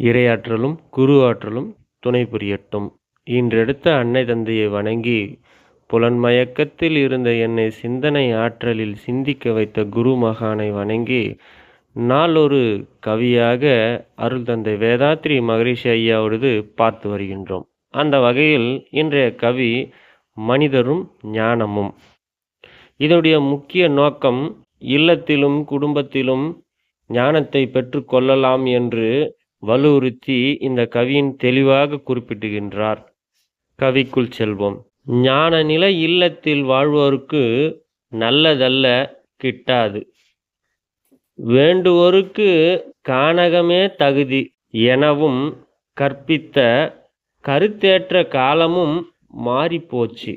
இறையாற்றலும் குரு ஆற்றலும் துணை புரியட்டும். ஈன்றெடுத்த அன்னை தந்தையை வணங்கி புலன்மயக்கத்தில் இருந்த என்னை சிந்தனை ஆற்றலில் சிந்திக்க வைத்த குரு மகானை வணங்கி நாளொரு கவியாக அருள் தந்தை வேதாத்ரி மகரிஷி ஐயாவோடது பார்த்து வருகின்றோம். அந்த வகையில் இன்றைய கவி மனிதரும் ஞானமும். இதனுடைய முக்கிய நோக்கம் இல்லத்திலும் குடும்பத்திலும் ஞானத்தை பெற்று கொள்ளலாம் என்று வலியுறுத்தி இந்த கவியின் தெளிவாக குறிப்பிடுகின்றார். கவிக்குள் செல்வோம். ஞான நிலை இல்லத்தில் வாழ்வோருக்கு நல்லதல்ல கிட்டாது, வேண்டுவோருக்கு கானகமே தகுதி எனவும் கற்பித்த கருத்தேற்ற காலமும் மாறிப்போச்சு.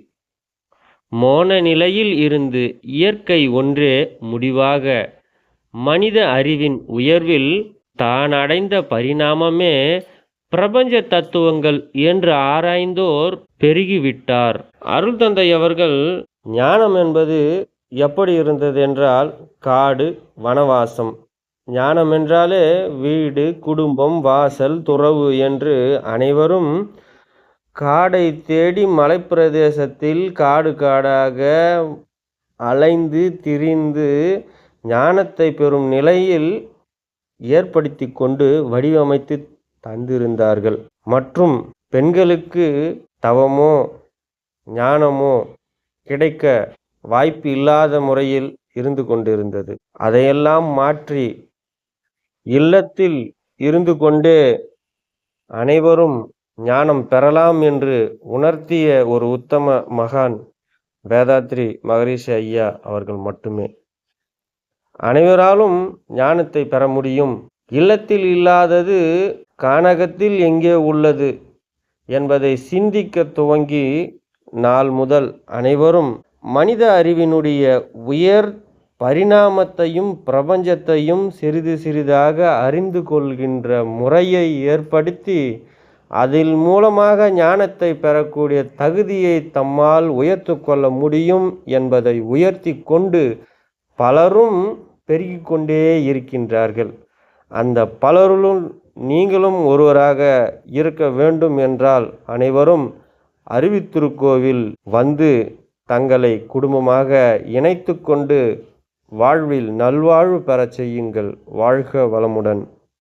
மோன நிலையில் இருந்து இயற்கை ஒன்றே முடிவாக மனித அறிவின் உயர்வில் தான் அடைந்த பரிணாமமே பிரபஞ்ச தத்துவங்கள் என்று ஆராய்ந்தோர் பெருகிவிட்டார். அருள் தந்தை அவர்கள் ஞானம் என்பது எப்படி இருந்தது என்றால், காடு வனவாசம். ஞானம் என்றாலே வீடு குடும்பம் வாசல் துறவு என்று அனைவரும் காடை தேடி மலைப்பிரதேசத்தில் காடு காடாக அலைந்து திரிந்து ஞானத்தை பெறும் நிலையில் ஏற்படுத்தி கொண்டு வடிவமைத்து தந்திருந்தார்கள். மற்றும் பெண்களுக்கு தவமோ ஞானமோ கிடைக்க வாய்ப்பு இல்லாத முறையில் இருந்து கொண்டிருந்தது. அதையெல்லாம் மாற்றி இல்லத்தில் இருந்து கொண்டே அனைவரும் ஞானம் பெறலாம் என்று உணர்த்திய ஒரு உத்தம மகான் வேதாத்ரி மகரிஷி ஐயா அவர்கள் மட்டுமே. அனைவராலும் ஞானத்தை பெற முடியும். இல்லத்தில் இல்லாதது கானகத்தில் எங்கே உள்ளது என்பதை சிந்திக்க துவங்கி நாள் முதல் அனைவரும் மனித அறிவினுடைய உயர் பரிணாமத்தையும் பிரபஞ்சத்தையும் சிறிது சிறிதாக அறிந்து கொள்கின்ற முறையை ஏற்படுத்தி அதில் மூலமாக ஞானத்தை பெறக்கூடிய தகுதியை தம்மால் உயர்த்து கொள்ள முடியும் என்பதை உயர்த்தி கொண்டு பலரும் பெருகிக்கொண்டே இருக்கின்றார்கள். அந்த பலருளும் நீங்களும் ஒருவராக இருக்க வேண்டும் என்றால் அனைவரும் அறிவித்திருக்கோவில் வந்து தங்களை குடும்பமாக இணைத்து கொண்டு வாழ்வில் நல்வாழ்வு பெறச் செய்யுங்கள். வாழ்க வளமுடன்.